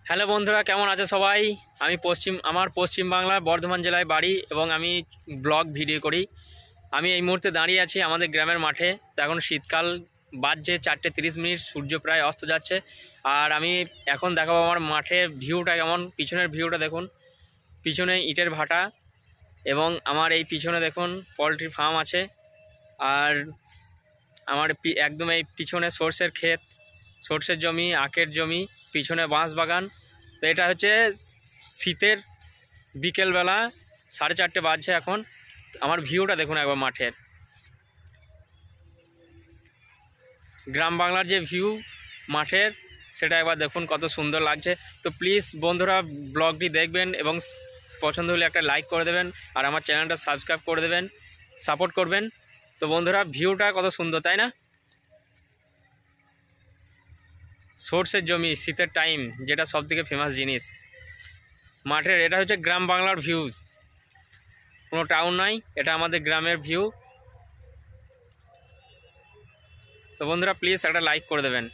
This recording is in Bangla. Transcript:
হ্যালো বন্ধুরা, কেমন আছে সবাই? আমি আমার পশ্চিম বাংলার বর্ধমান জেলায় বাড়ি এবং আমি ব্লগ ভিডিও করি। আমি এই মুহূর্তে দাঁড়িয়ে আছি আমাদের গ্রামের মাঠে। তো এখন শীতকাল, বাজছে 4:30, সূর্য প্রায় অস্ত যাচ্ছে। আর আমি এখন দেখাবো আমার মাঠের ভিউটা কেমন। পিছনের ভিউটা দেখুন, পিছনে ইটের ভাটা এবং আমার এই পিছনে দেখুন পোলট্রি ফার্ম আছে। আর আমার একদম এই পিছনে সর্ষের ক্ষেত, সর্ষের জমি, আখের জমি, পিছনে বাঁশ বাগান। তো এটা হচ্ছে শীতের বিকেলবেলা, 4:30 বাজছে এখন। আমার ভিউটা দেখুন একবার মাঠের, গ্রাম বাংলার যে ভিউ মাঠের, সেটা একবার দেখুন কত সুন্দর লাগছে। তো প্লিজ বন্ধুরা ব্লগটি দেখবেন এবং পছন্দ হলে একটা লাইক করে দেবেন আর আমার চ্যানেলটা সাবস্ক্রাইব করে দেবেন, সাপোর্ট করবেন। তো বন্ধুরা ভিউটা কত সুন্দর, তাই না? সর্ষের জমি, শীতের টাইম, যেটা সবথেকে ফেমাস জিনিস মাঠের। এটা হচ্ছে গ্রাম বাংলার ভিউ, কোনো টাউন নাই, এটা আমাদের গ্রামের ভিউ। তো বন্ধুরা প্লিজ একটা লাইক করে দেবেন।